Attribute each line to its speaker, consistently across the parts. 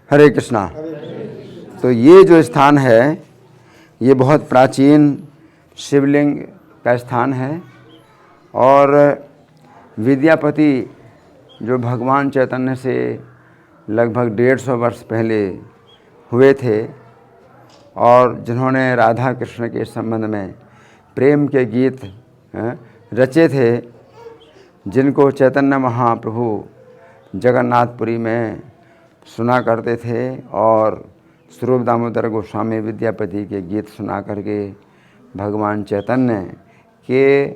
Speaker 1: हरे कृष्णा। तो ये जो स्थान है ये बहुत प्राचीन शिवलिंग का स्थान है और विद्यापति जो भगवान चैतन्य से लगभग 150 वर्ष पहले हुए थे और जिन्होंने राधा कृष्ण के संबंध में प्रेम के गीत रचे थे, जिनको चैतन्य महाप्रभु जगन्नाथपुरी में सुना करते थे और स्वरूप दामोदर गोस्वामी विद्यापति के गीत सुना करके भगवान चैतन्य के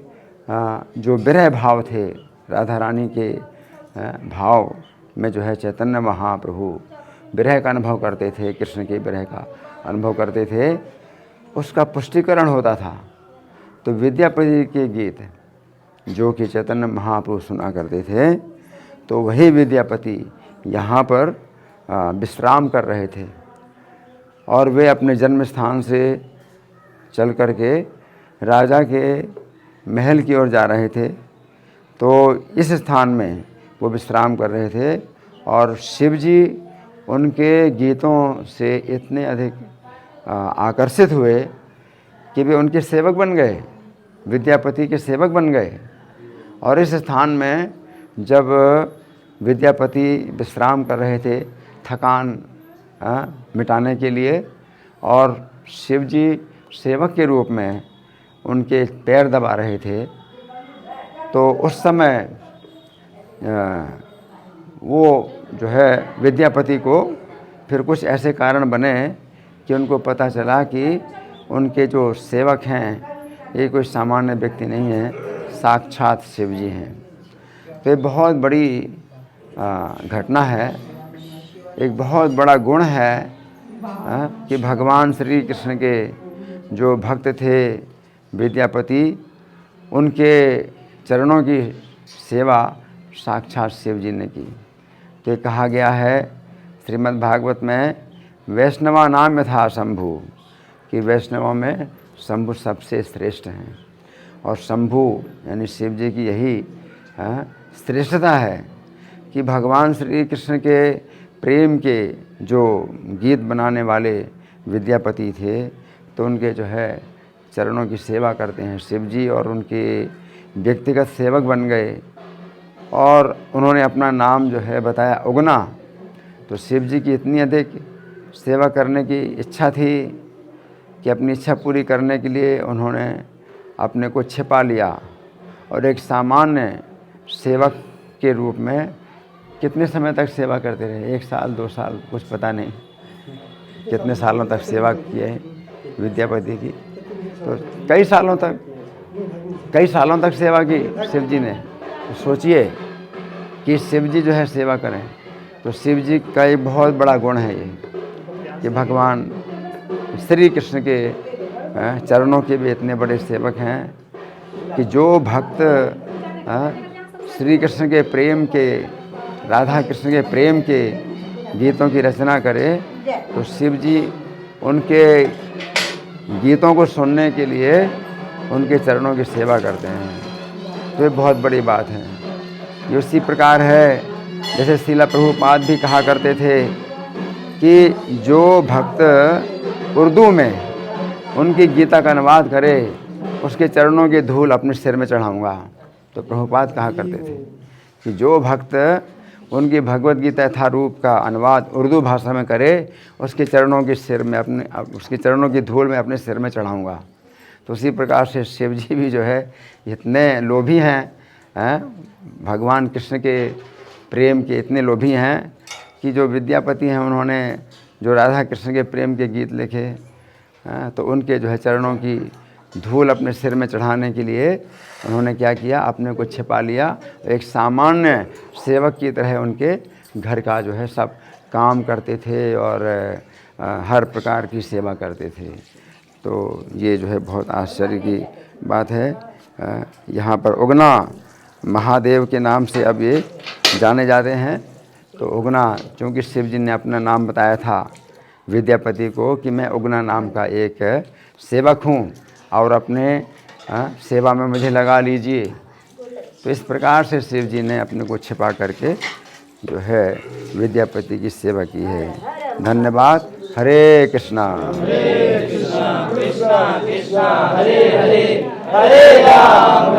Speaker 1: जो विरह भाव थे, राधा रानी के भाव में जो है चैतन्य महाप्रभु विरह का अनुभव करते थे, कृष्ण के विरह का अनुभव करते थे, उसका पुष्टिकरण होता था। तो विद्यापति के गीत जो कि चैतन्य महाप्रभु सुना करते थे, तो वही विद्यापति यहाँ पर विश्राम कर रहे थे और वे अपने जन्म स्थान से चल कर के राजा के महल की ओर जा रहे थे। तो इस स्थान में वो विश्राम कर रहे थे और शिव जी उनके गीतों से इतने अधिक आकर्षित हुए कि वे उनके सेवक बन गए, विद्यापति के सेवक बन गए। और इस स्थान में जब विद्यापति विश्राम कर रहे थे थकान मिटाने के लिए और शिव जी सेवक के रूप में उनके पैर दबा रहे थे, तो उस समय वो जो है विद्यापति को फिर कुछ ऐसे कारण बने कि उनको पता चला कि उनके जो सेवक हैं ये कोई सामान्य व्यक्ति नहीं है, साक्षात शिव जी हैं। तो ये बहुत बड़ी घटना है, एक बहुत बड़ा गुण है कि भगवान श्री कृष्ण के जो भक्त थे विद्यापति, उनके चरणों की सेवा साक्षात शिव जी ने की। तो कहा गया है श्रीमद् भागवत में, वैष्णवा नाम यथा शंभु, कि वैष्णवों में शंभु सबसे श्रेष्ठ हैं। और शंभु यानी शिव जी की यही श्रेष्ठता है कि भगवान श्री कृष्ण के प्रेम के जो गीत बनाने वाले विद्यापति थे, तो उनके जो है चरणों की सेवा करते हैं शिव जी और उनके व्यक्तिगत सेवक बन गए। और उन्होंने अपना नाम जो है बताया उगना। तो शिव जी की इतनी अधिक सेवा करने की इच्छा थी कि अपनी इच्छा पूरी करने के लिए उन्होंने अपने को छिपा लिया और एक सामान्य सेवक के रूप में कितने समय तक सेवा करते रहे, 1 साल 2 साल कुछ पता नहीं कितने सालों तक सेवा किए विद्यापति की। तो कई सालों तक सेवा की शिव जी ने। तो सोचिए कि शिव जी जो है सेवा करें, तो शिव जी का एक बहुत बड़ा गुण है ये कि भगवान श्री कृष्ण के चरणों के भी इतने बड़े सेवक हैं कि जो भक्त श्री कृष्ण के प्रेम के, राधा कृष्ण के प्रेम के गीतों की रचना करे, तो शिव जी उनके गीतों को सुनने के लिए उनके चरणों की सेवा करते हैं। तो ये बहुत बड़ी बात है। ये उसी प्रकार है जैसे श्रील प्रभुपाद भी कहा करते थे कि जो भक्त उर्दू में उनकी गीता का अनुवाद करे, उसके चरणों की धूल अपने सिर में चढ़ाऊँगा। तो प्रभुपाद कहा करते थे कि जो भक्त उनकी भगवत गीता यथारूप का अनुवाद उर्दू भाषा में करे, उसके चरणों की धूल में अपने सिर में चढ़ाऊँगा। तो उसी प्रकार से शिव जी भी जो है इतने लोभी हैं, भगवान कृष्ण के प्रेम के इतने लोभी हैं कि जो विद्यापति हैं उन्होंने जो राधा कृष्ण के प्रेम के गीत लिखे, तो उनके जो है चरणों की धूल अपने सिर में चढ़ाने के लिए उन्होंने क्या किया, अपने को छिपा लिया। एक सामान्य सेवक की तरह उनके घर का जो है सब काम करते थे और हर प्रकार की सेवा करते थे। तो ये जो है बहुत आश्चर्य की बात है। यहाँ पर उगना महादेव के नाम से अब ये जाने जाते हैं। तो उगना, चूँकि शिव जी ने अपना नाम बताया था विद्यापति को कि मैं उगना नाम का एक सेवक हूँ और अपने सेवा में मुझे लगा लीजिए। तो इस प्रकार से शिव जी ने अपने को छिपा करके जो है विद्यापति की सेवा की है। धन्यवाद। हरे कृष्णा।
Speaker 2: कृष्णा कृष्णा कृष्णा हरे हरे, हरे राम